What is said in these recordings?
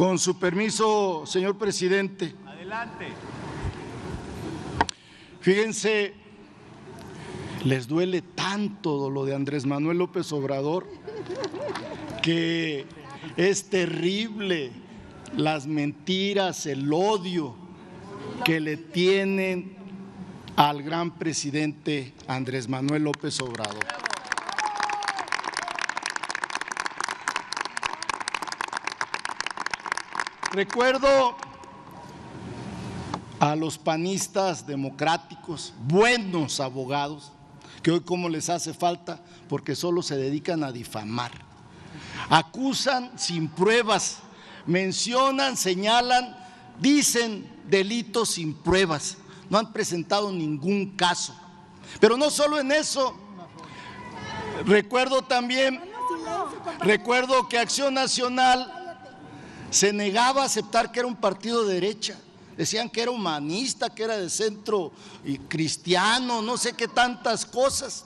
Con su permiso, señor presidente. Adelante. Fíjense, les duele tanto lo de Andrés Manuel López Obrador que es terrible las mentiras, el odio que le tienen al gran presidente Andrés Manuel López Obrador. Recuerdo a los panistas democráticos, buenos abogados, que hoy como les hace falta porque solo se dedican a difamar. Acusan sin pruebas, mencionan, señalan, dicen delitos sin pruebas, no han presentado ningún caso. Pero no solo en eso, recuerdo que Acción Nacional se negaba a aceptar que era un partido de derecha, decían que era humanista, que era de centro y cristiano, no sé qué tantas cosas.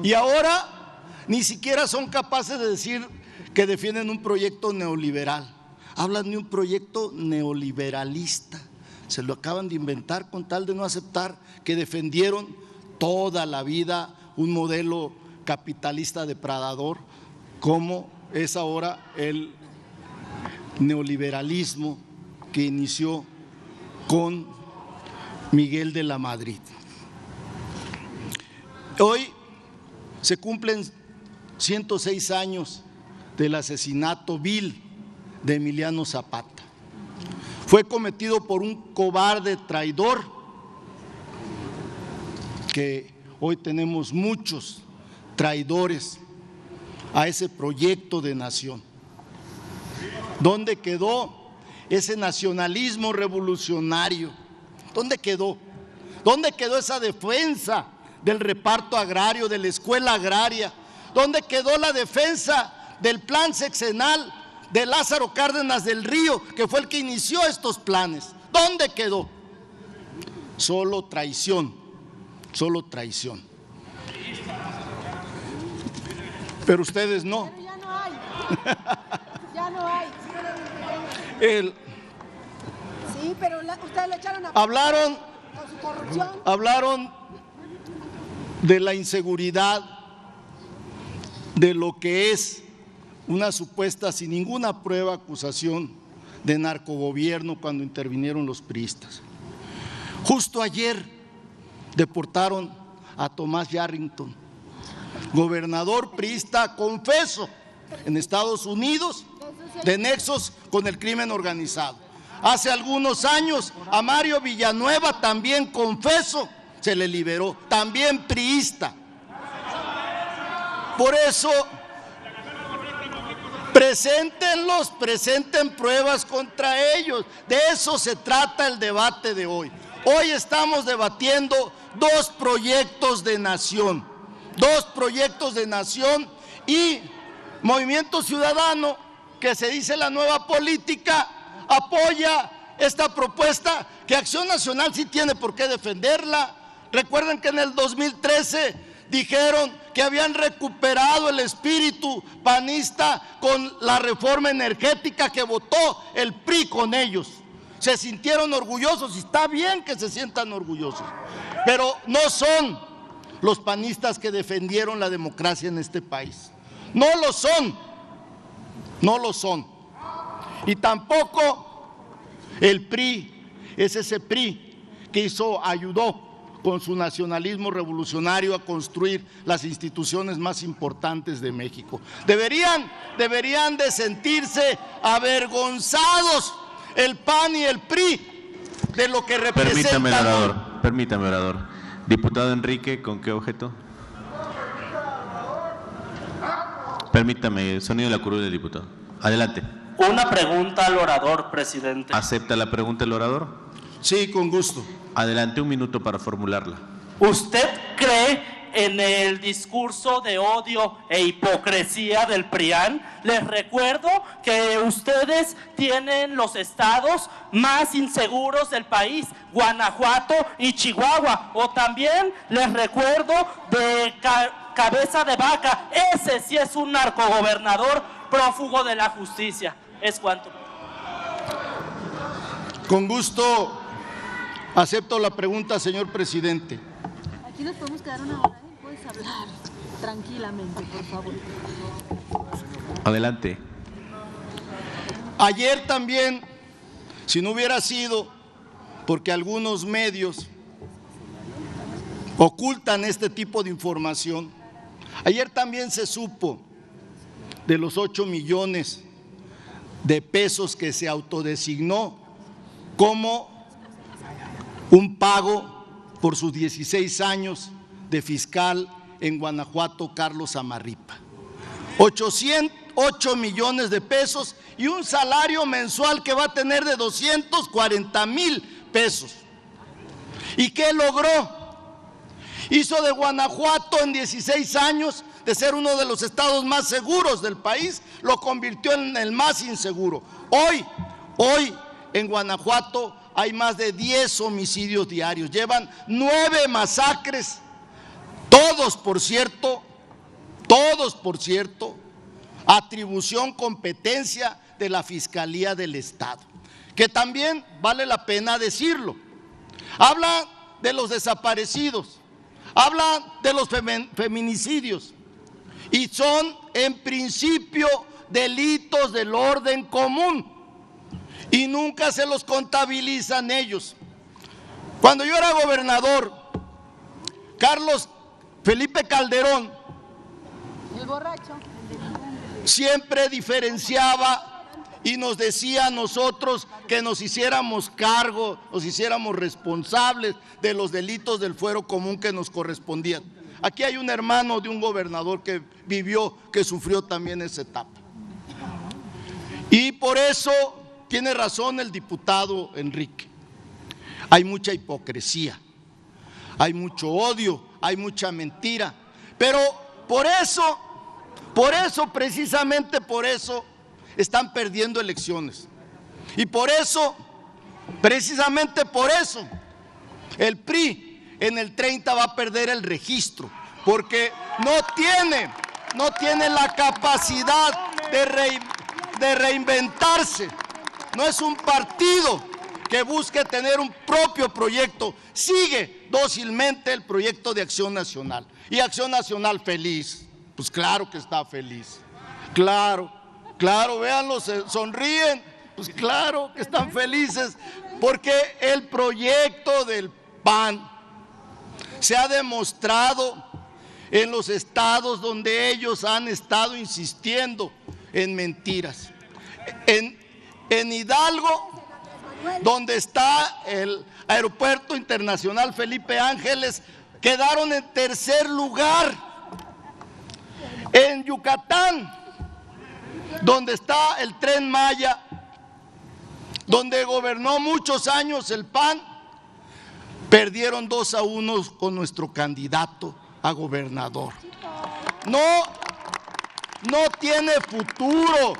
Y ahora ni siquiera son capaces de decir que defienden un proyecto neoliberal, hablan de un proyecto neoliberalista, se lo acaban de inventar con tal de no aceptar que defendieron toda la vida un modelo capitalista depredador como es ahora el neoliberalismo que inició con Miguel de la Madrid. Hoy se cumplen 106 años del asesinato vil de Emiliano Zapata. Fue cometido por un cobarde traidor que hoy tenemos muchos traidores a ese proyecto de nación. ¿Dónde quedó ese nacionalismo revolucionario? ¿Dónde quedó? ¿Dónde quedó esa defensa del reparto agrario, de la escuela agraria? ¿Dónde quedó la defensa del plan sexenal de Lázaro Cárdenas del Río, que fue el que inició estos planes? ¿Dónde quedó? Solo traición, solo traición. Pero ustedes no. Pero ya no hay. Ya no hay. Sí, pero ustedes le echaron a hablaron con su corrupción. Hablaron de la inseguridad, de lo que es una supuesta, sin ninguna prueba, acusación de narcogobierno cuando intervinieron los priistas. Justo ayer deportaron a Tomás Yarrington, gobernador priista confeso en Estados Unidos, de nexos con el crimen organizado. Hace algunos años a Mario Villanueva, también confeso, se le liberó, también priista. Por eso, presenten pruebas contra ellos. De eso se trata el debate de hoy. Hoy estamos debatiendo dos proyectos de nación y Movimiento Ciudadano, que se dice la nueva política, apoya esta propuesta que Acción Nacional sí tiene por qué defenderla. Recuerden que en el 2013 dijeron que habían recuperado el espíritu panista con la reforma energética que votó el PRI con ellos. Se sintieron orgullosos y está bien que se sientan orgullosos, pero no son los panistas que defendieron la democracia en este país. No lo son, no lo son. Y tampoco el PRI, es ese PRI que ayudó con su nacionalismo revolucionario a construir las instituciones más importantes de México. Deberían de sentirse avergonzados el PAN y el PRI de lo que representan. Permítame, orador. Diputado Enrique, ¿con qué objeto? Permítame, sonido de la curul del diputado. Adelante. Una pregunta al orador, presidente. ¿Acepta la pregunta el orador? Sí, con gusto. Adelante, 1 minuto para formularla. ¿Usted cree en el discurso de odio e hipocresía del PRIAN? Les recuerdo que ustedes tienen los estados más inseguros del país, Guanajuato y Chihuahua. O también les recuerdo de Cabeza de Vaca, ese sí es un narcogobernador prófugo de la justicia. ¿Es cuánto? Con gusto acepto la pregunta, señor presidente. Aquí nos podemos quedar una hora, ¿eh? Puedes hablar tranquilamente, por favor. Adelante. Ayer también, si no hubiera sido porque algunos medios ocultan este tipo de información, ayer también se supo de los 8 millones de pesos que se autodesignó como un pago por sus 16 años de fiscal en Guanajuato, Carlos Amarripa. 8 millones de pesos y un salario mensual que va a tener de 240,000 pesos. ¿Y qué logró? Hizo de Guanajuato en 16 años, de ser uno de los estados más seguros del país, lo convirtió en el más inseguro. Hoy en Guanajuato hay más de 10 homicidios diarios, llevan 9 masacres, todos por cierto, atribución, competencia de la Fiscalía del Estado, que también vale la pena decirlo. Habla de los desaparecidos, habla de los feminicidios, y son en principio delitos del orden común y nunca se los contabilizan ellos. Cuando yo era gobernador, Carlos Felipe Calderón, El borracho. siempre diferenciaba y nos decía a nosotros que nos hiciéramos cargo, nos hiciéramos responsables de los delitos del fuero común que nos correspondían. Aquí hay un hermano de un gobernador que vivió, que sufrió también esa etapa. Y por eso tiene razón el diputado Enrique. Hay mucha hipocresía, hay mucho odio, hay mucha mentira, pero precisamente por eso, están perdiendo elecciones. Y precisamente por eso, el PRI en el 30 va a perder el registro, porque no tiene la capacidad de reinventarse. No es un partido que busque tener un propio proyecto, sigue dócilmente el proyecto de Acción Nacional. Y Acción Nacional feliz, pues claro que está feliz, claro, véanlo, sonríen, pues claro que están felices, porque el proyecto del PAN se ha demostrado en los estados donde ellos han estado insistiendo en mentiras. En Hidalgo, donde está el Aeropuerto Internacional Felipe Ángeles, quedaron en tercer lugar. En Yucatán, donde está el Tren Maya, donde gobernó muchos años el PAN, perdieron 2-1 con nuestro candidato a gobernador. No tiene futuro,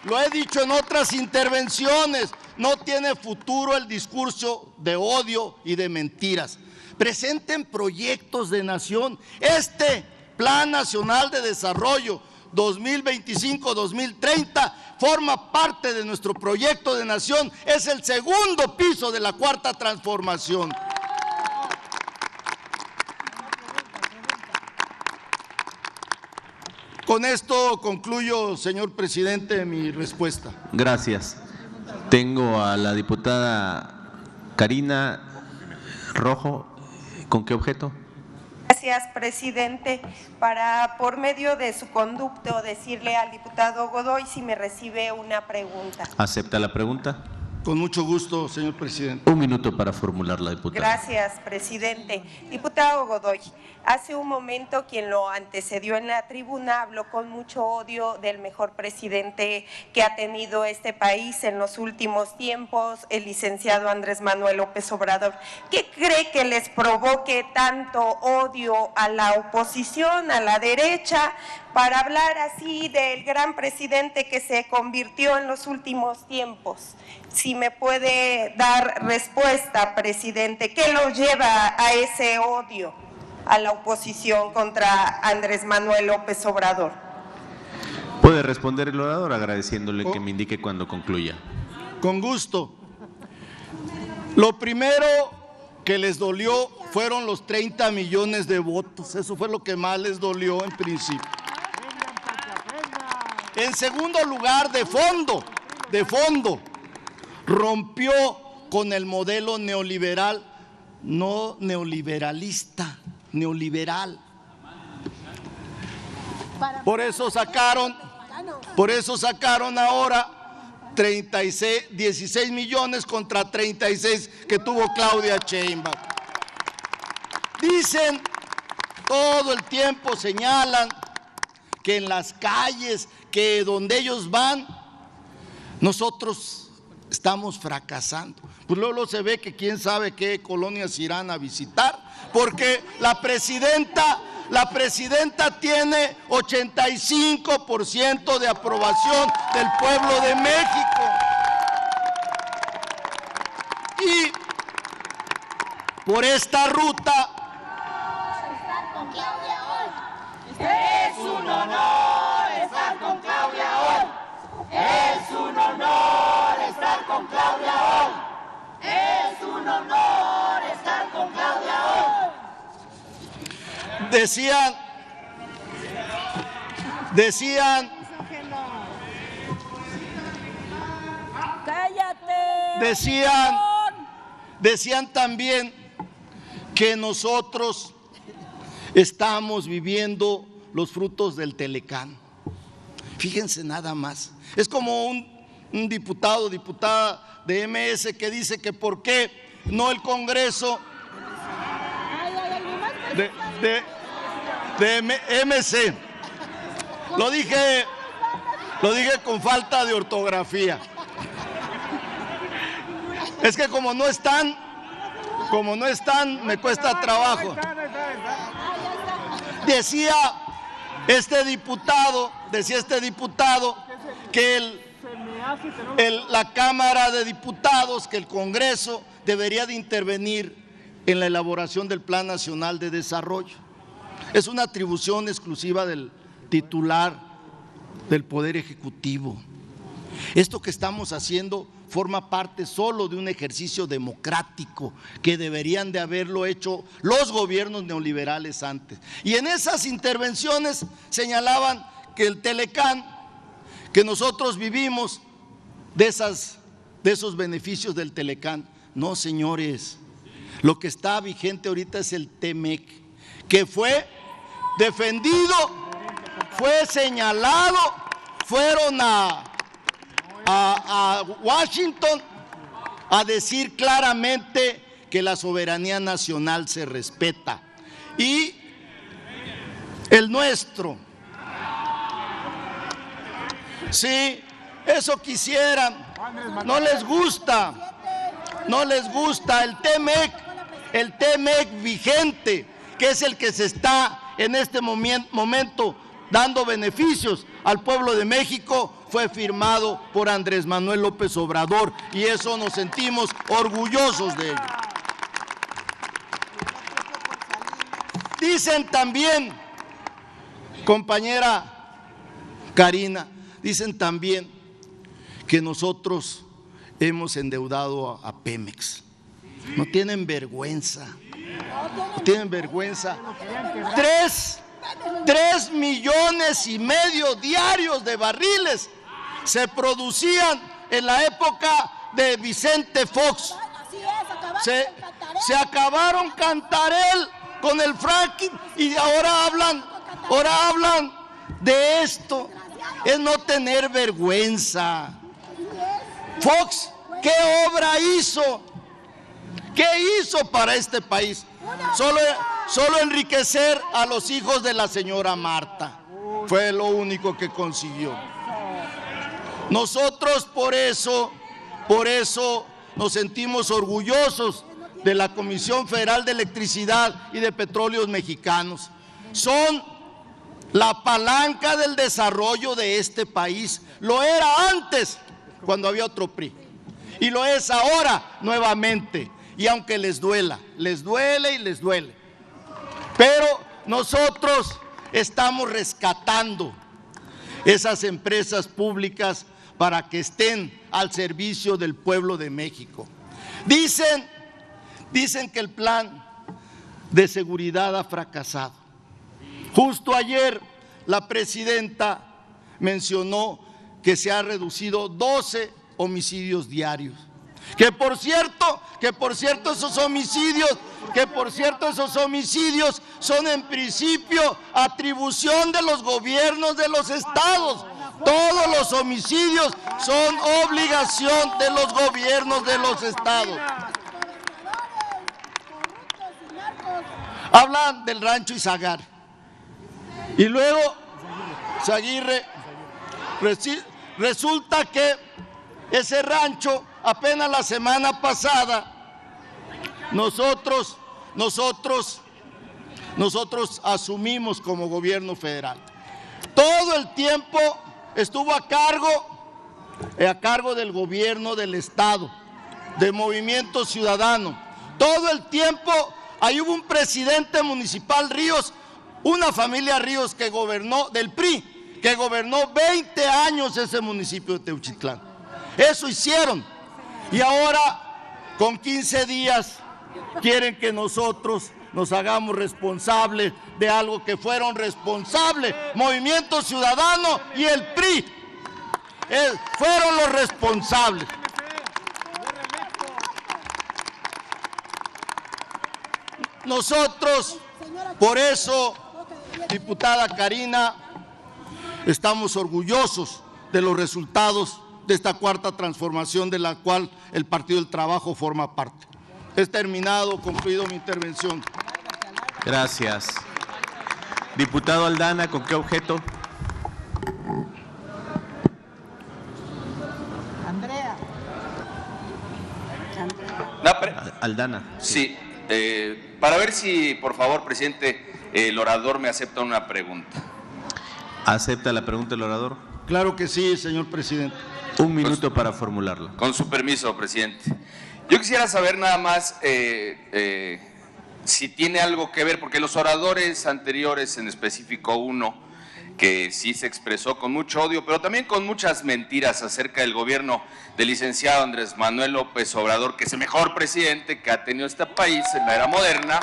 lo he dicho en otras intervenciones, no tiene futuro el discurso de odio y de mentiras. Presenten proyectos de nación. Este Plan Nacional de Desarrollo 2025-2030 forma parte de nuestro proyecto de nación, es el segundo piso de la Cuarta Transformación. Con esto concluyo, señor presidente, mi respuesta. Gracias. Tengo a la diputada Karina Rojo. ¿Con qué objeto? Gracias, presidente. Para, por medio de su conducto, decirle al diputado Godoy si me recibe una pregunta. ¿Acepta la pregunta? Con mucho gusto, señor presidente. 1 minuto para formular la diputada. Gracias, presidente. Diputado Godoy, hace un momento quien lo antecedió en la tribuna habló con mucho odio del mejor presidente que ha tenido este país en los últimos tiempos, el licenciado Andrés Manuel López Obrador. ¿Qué cree que les provoque tanto odio a la oposición, a la derecha, para hablar así del gran presidente que se convirtió en los últimos tiempos? Si me puede dar respuesta, presidente, ¿qué lo lleva a ese odio a la oposición contra Andrés Manuel López Obrador? Puede responder el orador agradeciéndole que me indique cuando concluya. Con gusto. Lo primero que les dolió fueron los 30 millones de votos. Eso fue lo que más les dolió en principio. En segundo lugar, de fondo, rompió con el modelo neoliberal, no neoliberalista, neoliberal. Por eso sacaron ahora 16 millones contra 36 que tuvo Claudia Sheinbaum. Dicen, todo el tiempo señalan que en las calles, que donde ellos van, nosotros estamos fracasando. Pues luego se ve que quién sabe qué colonias irán a visitar, porque la presidenta tiene 85% de aprobación del pueblo de México. Y por esta ruta es un honor estar con Claudia hoy. Es un honor estar con Claudia hoy. Es un honor estar con Claudia hoy. Decían, cállate. Decían también que nosotros estamos viviendo los frutos del Telecán. Fíjense nada más. Es como un diputado, diputada de MS que dice que por qué no el Congreso de MC. Lo dije con falta de ortografía. Es que como no están, me cuesta trabajo. Decía este diputado que la Cámara de Diputados, que el Congreso debería de intervenir en la elaboración del Plan Nacional de Desarrollo. Es una atribución exclusiva del titular del Poder Ejecutivo. Esto que estamos haciendo forma parte solo de un ejercicio democrático que deberían de haberlo hecho los gobiernos neoliberales antes. Y en esas intervenciones señalaban que el Telecán, que nosotros vivimos de esos beneficios del Telecán. No, señores, lo que está vigente ahorita es el TEMEC, que fue defendido, fue señalado, fueron a Washington a decir claramente que la soberanía nacional se respeta. Y el nuestro, sí, eso quisieran, no les gusta el TEMEC vigente, que es el que se está en este momento dando beneficios al pueblo de México, fue firmado por Andrés Manuel López Obrador, y eso nos sentimos orgullosos de ello. Dicen también, compañera Karina, dicen también que nosotros hemos endeudado a Pemex. No tienen vergüenza. No tienen vergüenza. 3,5 millones diarios de barriles se producían en la época de Vicente Fox. Se acabaron Cantarell con el fracking y ahora hablan de esto. Es no tener vergüenza. Fox, ¿qué obra hizo? ¿Qué hizo para este país? Solo enriquecer a los hijos de la señora Marta. Fue lo único que consiguió. Nosotros por eso nos sentimos orgullosos de la Comisión Federal de Electricidad y de Petróleos Mexicanos. Son la palanca del desarrollo de este país. Lo era antes, cuando había otro PRI, y lo es ahora nuevamente. Y aunque les duele, pero nosotros estamos rescatando esas empresas públicas para que estén al servicio del pueblo de México. Dicen que el plan de seguridad ha fracasado. Justo ayer la presidenta mencionó que se ha reducido 12 homicidios diarios. Que por cierto esos homicidios son en principio atribución de los gobiernos de los estados. Todos los homicidios son obligación de los gobiernos de los estados. Hablan del rancho Izaguirre. Y luego, Izaguirre, resulta que ese rancho, apenas la semana pasada, nosotros asumimos como gobierno federal. Todo el tiempo estuvo a cargo del gobierno del estado, de Movimiento Ciudadano. Todo el tiempo ahí hubo un presidente municipal, Ríos, una familia Ríos que gobernó, del PRI, que gobernó 20 años ese municipio de Teuchitlán. Eso hicieron. Y ahora, con 15 días, quieren que nosotros nos hagamos responsables de algo que fueron responsables Movimiento Ciudadano y el PRI. Fueron los responsables. Nosotros, por eso, diputada Karina, estamos orgullosos de los resultados de esta cuarta transformación de la cual el Partido del Trabajo forma parte. He terminado, concluido mi intervención. Gracias. Diputado Aldana, ¿con qué objeto? Aldana. Sí, para ver si, por favor, presidente, el orador me acepta una pregunta. ¿Acepta la pregunta el orador? Claro que sí, señor presidente. Un minuto para formularla. Con su permiso, presidente. Yo quisiera saber nada más si tiene algo que ver, porque los oradores anteriores, en específico uno, que sí se expresó con mucho odio, pero también con muchas mentiras acerca del gobierno del licenciado Andrés Manuel López Obrador, que es el mejor presidente que ha tenido este país en la era moderna,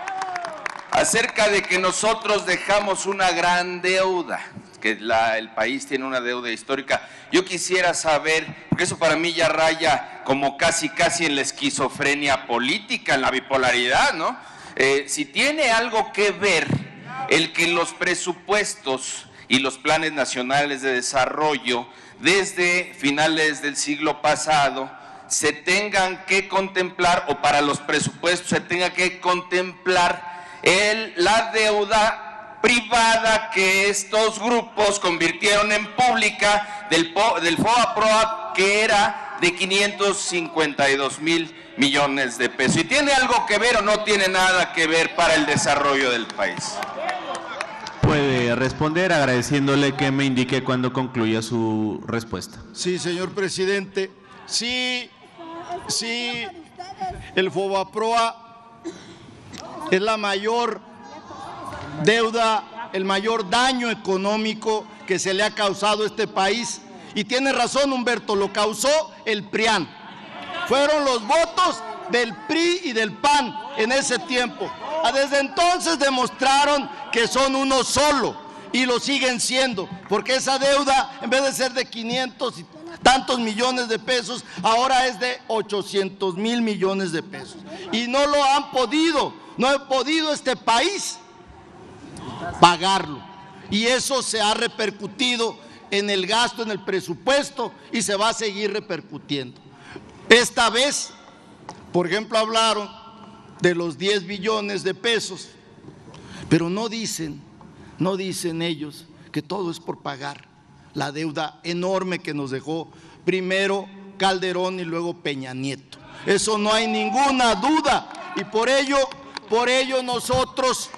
acerca de que nosotros dejamos una gran deuda, que el país tiene una deuda histórica. Yo quisiera saber, porque eso para mí ya raya como casi en la esquizofrenia política, en la bipolaridad, ¿no? Si tiene algo que ver el que los presupuestos y los planes nacionales de desarrollo desde finales del siglo pasado se tengan que contemplar, o para los presupuestos se tenga que contemplar la deuda privada que estos grupos convirtieron en pública del FOBAPROA, que era de 552,000 millones de pesos. ¿Y tiene algo que ver o no tiene nada que ver para el desarrollo del país? Puede responder agradeciéndole que me indique cuando concluya su respuesta. Sí, señor presidente. Sí, el FOBAPROA es la mayor deuda, el mayor daño económico que se le ha causado a este país. Y tiene razón Humberto, lo causó el PRIAN. Fueron los votos del PRI y del PAN en ese tiempo. Desde entonces demostraron que son uno solo y lo siguen siendo, porque esa deuda, en vez de ser de 500 y tantos millones de pesos, ahora es de 800,000 millones de pesos. Y no lo han podido, no ha podido este país pagarlo. Y eso se ha repercutido en el gasto, en el presupuesto, y se va a seguir repercutiendo. Esta vez, por ejemplo, hablaron de los 10 billones de pesos, pero no dicen ellos que todo es por pagar la deuda enorme que nos dejó primero Calderón y luego Peña Nieto. Eso no hay ninguna duda, y por ello nosotros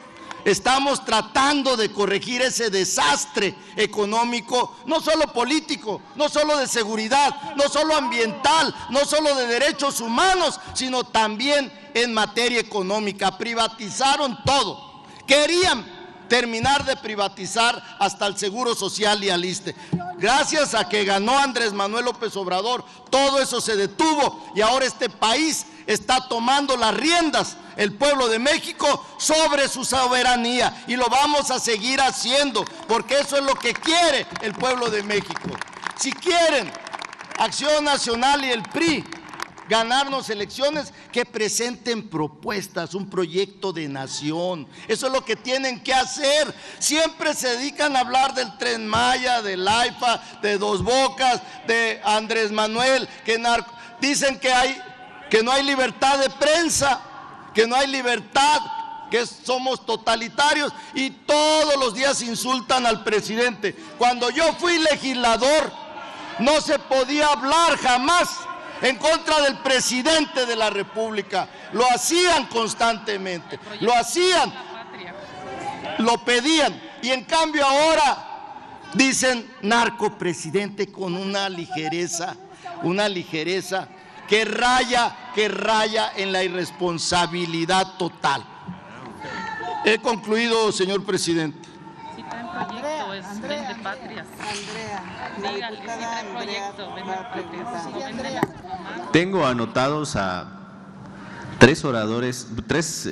estamos tratando de corregir ese desastre económico, no solo político, no solo de seguridad, no solo ambiental, no solo de derechos humanos, sino también en materia económica. Privatizaron todo. Querían terminar de privatizar hasta el Seguro Social y al ISSSTE. Gracias a que ganó Andrés Manuel López Obrador, todo eso se detuvo y ahora este país está tomando las riendas el pueblo de México sobre su soberanía, y lo vamos a seguir haciendo, porque eso es lo que quiere el pueblo de México. Si quieren Acción Nacional y el PRI ganarnos elecciones, que presenten propuestas, un proyecto de nación. Eso es lo que tienen que hacer. Siempre se dedican a hablar del Tren Maya, del AIFA, de Dos Bocas, de Andrés Manuel, dicen que no hay libertad de prensa, que no hay libertad, que somos totalitarios, y todos los días insultan al presidente. Cuando yo fui legislador, no se podía hablar jamás en contra del presidente de la República. Lo hacían constantemente, lo hacían, lo pedían, y en cambio ahora dicen narcopresidente con una ligereza que raya en la irresponsabilidad total. He concluido, señor presidente. Si traen proyecto, es Vende Patrias. Dígale, si traen proyecto, Vende Patrias. No venden a su mamá. Tengo anotados a 3 oradores, 3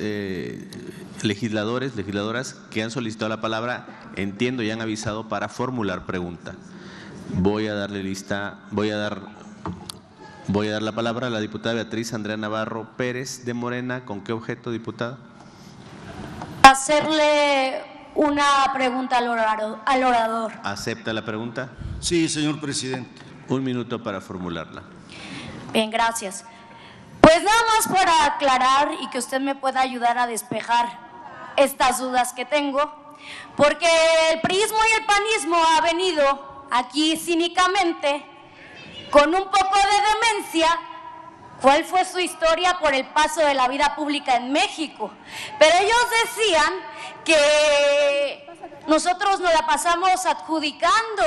legisladoras que han solicitado la palabra, entiendo y han avisado para formular pregunta. Voy a dar la palabra a la diputada Beatriz Andrea Navarro Pérez de Morena. ¿Con qué objeto, diputada? Hacerle una pregunta al orador. ¿Acepta la pregunta? Sí, señor presidente. 1 minuto para formularla. Bien, gracias. Pues nada más para aclarar y que usted me pueda ayudar a despejar estas dudas que tengo, porque el priismo y el panismo ha venido aquí cínicamente con un poco de demencia. ¿Cuál fue su historia por el paso de la vida pública en México? Pero ellos decían que nosotros nos la pasamos adjudicando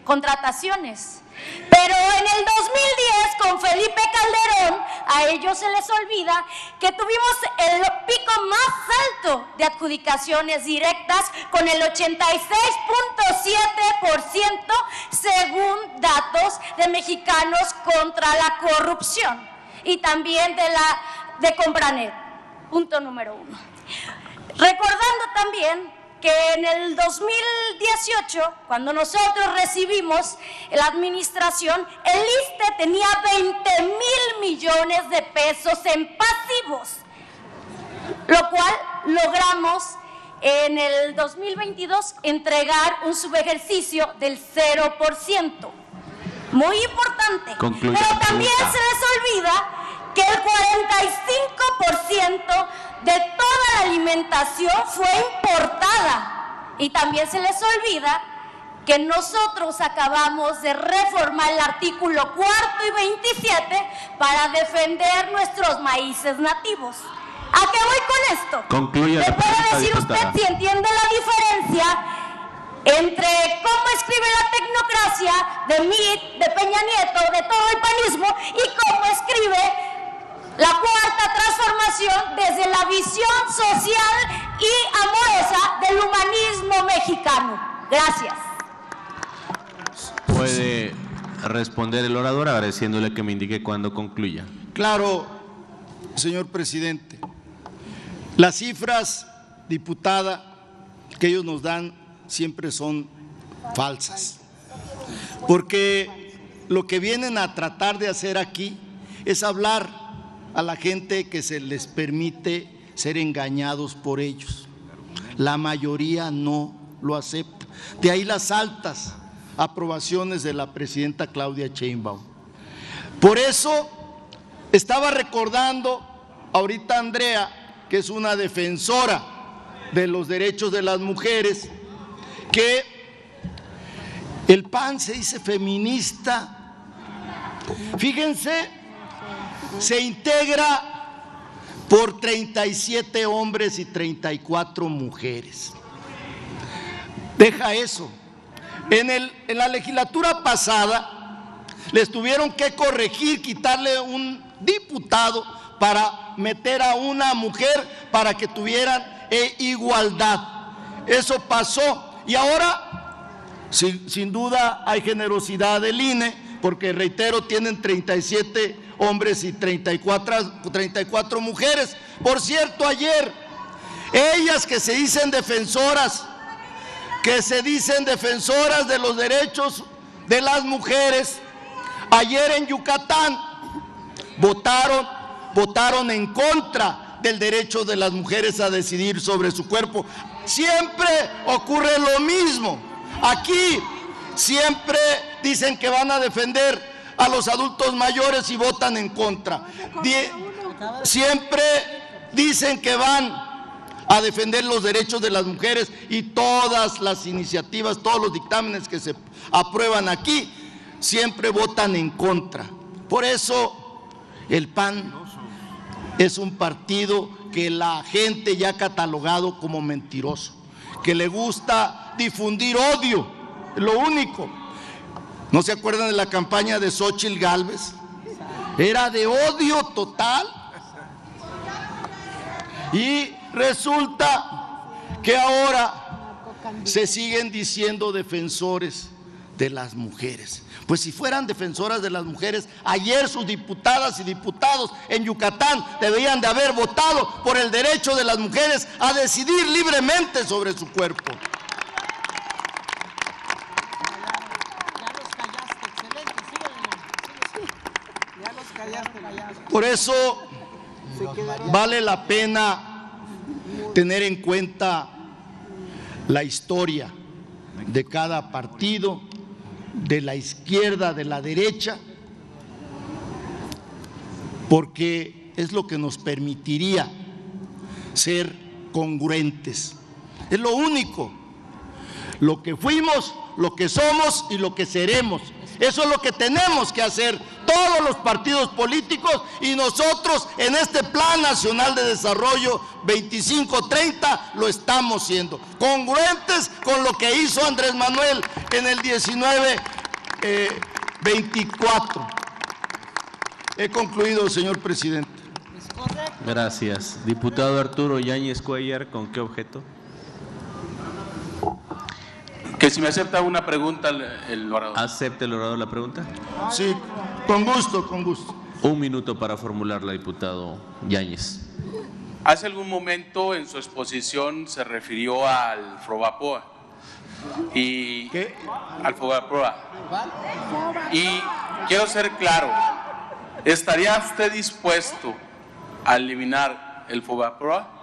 contrataciones. Pero en el 2010, con Felipe Calderón, a ellos se les olvida que tuvimos el pico más alto de adjudicaciones directas, con el 86.7% según datos de Mexicanos contra la Corrupción, y también de Compranet. Punto número 1. Recordando también que en el 2018, cuando nosotros recibimos la administración, el ISSSTE tenía 20,000 millones de pesos en pasivos, lo cual logramos en el 2022 entregar un subejercicio del 0%. Muy importante. Concluye. Pero también se les olvida que el 45% de toda la alimentación fue importada, y también se les olvida que nosotros acabamos de reformar el artículo 4 y 27 para defender nuestros maíces nativos. ¿A qué voy con esto? Concluya. ¿Me puede decir usted si entiende la diferencia entre cómo escribe la tecnocracia de Mitt, de Peña Nieto, de todo el panismo, y cómo escribe la cuarta transformación desde la visión social y amorosa del humanismo mexicano? Gracias. Puede responder el orador agradeciéndole que me indique cuándo concluya. Claro, señor presidente. Las cifras, diputada, que ellos nos dan siempre son falsas, porque lo que vienen a tratar de hacer aquí es hablar a la gente que se les permite ser engañados por ellos. La mayoría no lo acepta. De ahí las altas aprobaciones de la presidenta Claudia Sheinbaum. Por eso estaba recordando ahorita Andrea, que es una defensora de los derechos de las mujeres, que el PAN se dice feminista. Fíjense, se integra por 37 hombres y 34 mujeres. Deja eso. En la legislatura pasada les tuvieron que corregir, quitarle un diputado para meter a una mujer para que tuvieran igualdad. Eso pasó, y ahora sin duda hay generosidad del INE, porque reitero, tienen 37 hombres y 34 mujeres. Por cierto, ayer, ellas que se dicen defensoras de los derechos de las mujeres, ayer en Yucatán votaron en contra del derecho de las mujeres a decidir sobre su cuerpo. Siempre ocurre lo mismo. Aquí siempre dicen que van a defender a los adultos mayores y votan en contra. Siempre dicen que van a defender los derechos de las mujeres y todas las iniciativas, todos los dictámenes que se aprueban aquí, siempre votan en contra. Por eso el PAN es un partido que la gente ya ha catalogado como mentiroso, que le gusta difundir odio, lo único. ¿No se acuerdan de la campaña de Xóchitl Gálvez? Era de odio total. Y resulta que ahora se siguen diciendo defensores de las mujeres. Pues si fueran defensoras de las mujeres, ayer sus diputadas y diputados en Yucatán deberían de haber votado por el derecho de las mujeres a decidir libremente sobre su cuerpo. Por eso vale la pena tener en cuenta la historia de cada partido, de la izquierda, de la derecha, porque es lo que nos permitiría ser congruentes. Es lo único, lo que fuimos, lo que somos y lo que seremos. Eso es lo que tenemos que hacer todos los partidos políticos y nosotros en este Plan Nacional de Desarrollo 25-30 lo estamos siendo, congruentes con lo que hizo Andrés Manuel en el 19-24. He concluido, señor presidente. Gracias. Diputado Arturo Yáñez Cuéllar, ¿con qué objeto? Que si me acepta una pregunta el orador. ¿Acepta el orador la pregunta? Sí, con gusto, con gusto. Un minuto para formularla, diputado Yáñez. Hace algún momento en su exposición se refirió al FOBAPROA. ¿Qué? Al FOBAPROA. Y quiero ser claro, ¿estaría usted dispuesto a eliminar el FOBAPROA?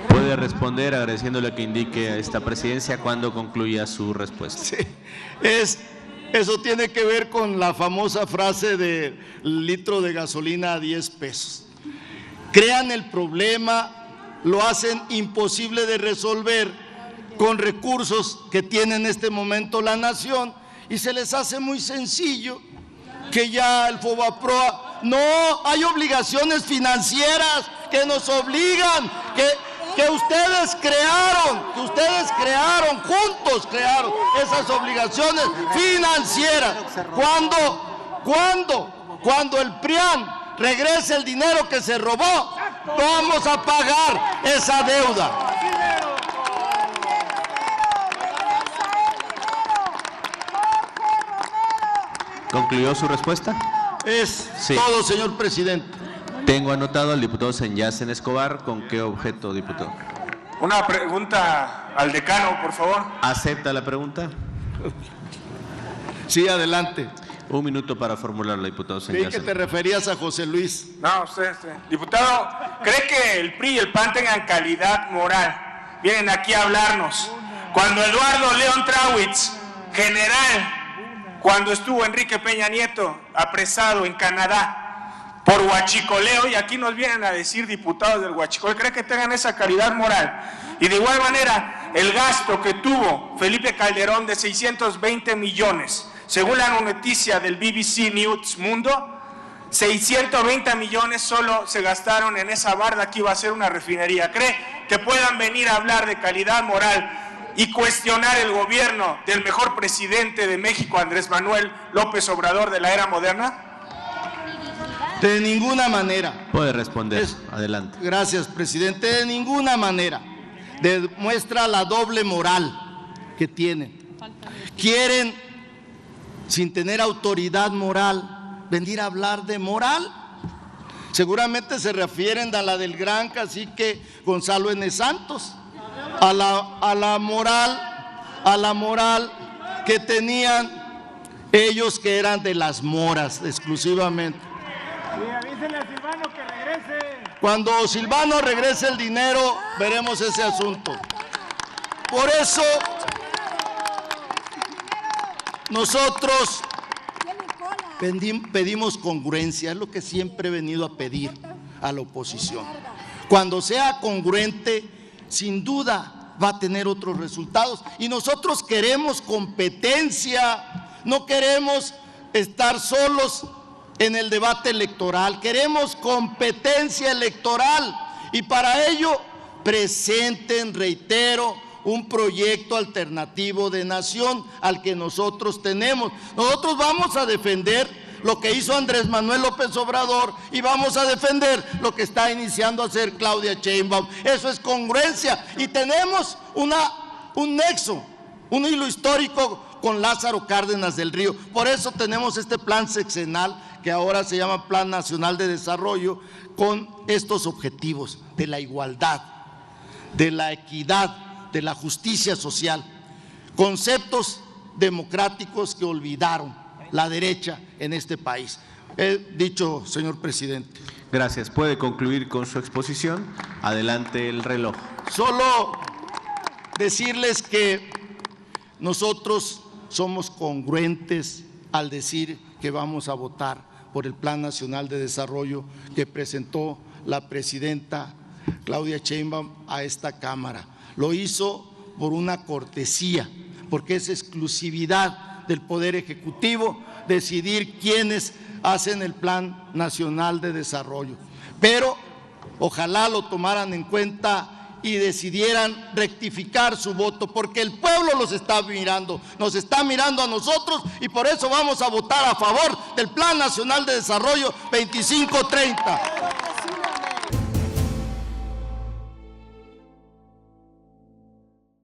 Puede responder agradeciéndole que indique a esta presidencia cuando concluya su respuesta. Sí, eso tiene que ver con la famosa frase de litro de gasolina a 10 pesos. Crean el problema, lo hacen imposible de resolver con recursos que tiene en este momento la nación y se les hace muy sencillo que ya el FOBAPROA, no, hay obligaciones financieras que nos obligan, que ustedes crearon, juntos crearon esas obligaciones financieras. Cuando el PRIAN regrese el dinero que se robó, vamos a pagar esa deuda. ¿Concluyó su respuesta? Es sí. Todo, señor presidente. Tengo anotado al diputado Senyacen Escobar. ¿Con qué objeto, diputado? Una pregunta al decano, por favor. ¿Acepta la pregunta? Sí, adelante. Un minuto para formularla, diputado Senyacen. Creí que te referías a José Luis. No, usted. Diputado, ¿cree que el PRI y el PAN tengan calidad moral? Vienen aquí a hablarnos. Cuando Eduardo León Trawitz, general, cuando estuvo Enrique Peña Nieto apresado en Canadá por huachicoleo, y aquí nos vienen a decir diputados del huachicoleo, ¿cree que tengan esa calidad moral? Y de igual manera, el gasto que tuvo Felipe Calderón de 620 millones, según la noticia del BBC News Mundo, 620 millones solo se gastaron en esa barda que iba a ser una refinería. ¿Cree que puedan venir a hablar de calidad moral y cuestionar el gobierno del mejor presidente de México, Andrés Manuel López Obrador, de la era moderna? De ninguna manera. Puede responder. Adelante. Gracias, presidente. De ninguna manera. Demuestra la doble moral que tienen. Quieren sin tener autoridad moral, venir a hablar de moral. Seguramente se refieren a la del gran cacique Gonzalo N. Santos, a la moral que tenían ellos, que eran de las moras exclusivamente. Sí, avísenle a Silvano que regrese. Cuando Silvano regrese el dinero, veremos ese asunto. Por eso nosotros pedimos congruencia, es lo que siempre he venido a pedir a la oposición. Cuando sea congruente, sin duda va a tener otros resultados. Y nosotros queremos competencia, no queremos estar solos en el debate electoral, queremos competencia electoral. Y para ello presenten, reitero, un proyecto alternativo de nación al que nosotros tenemos. Nosotros vamos a defender lo que hizo Andrés Manuel López Obrador y vamos a defender lo que está iniciando a hacer Claudia Sheinbaum. Eso es congruencia, y tenemos un nexo, un hilo histórico con Lázaro Cárdenas del Río. Por eso tenemos este plan sexenal que ahora se llama Plan Nacional de Desarrollo, con estos objetivos de la igualdad, de la equidad, de la justicia social, conceptos democráticos que olvidaron la derecha en este país. He dicho, señor presidente. Gracias. Puede concluir con su exposición. Adelante el reloj. Solo decirles que nosotros somos congruentes al decir que vamos a votar por el Plan Nacional de Desarrollo que presentó la presidenta Claudia Sheinbaum a esta Cámara. Lo hizo por una cortesía, porque es exclusividad del Poder Ejecutivo decidir quiénes hacen el Plan Nacional de Desarrollo. Pero ojalá lo tomaran en cuenta y decidieran rectificar su voto, porque el pueblo los está mirando, nos está mirando a nosotros, y por eso vamos a votar a favor del Plan Nacional de Desarrollo 2530.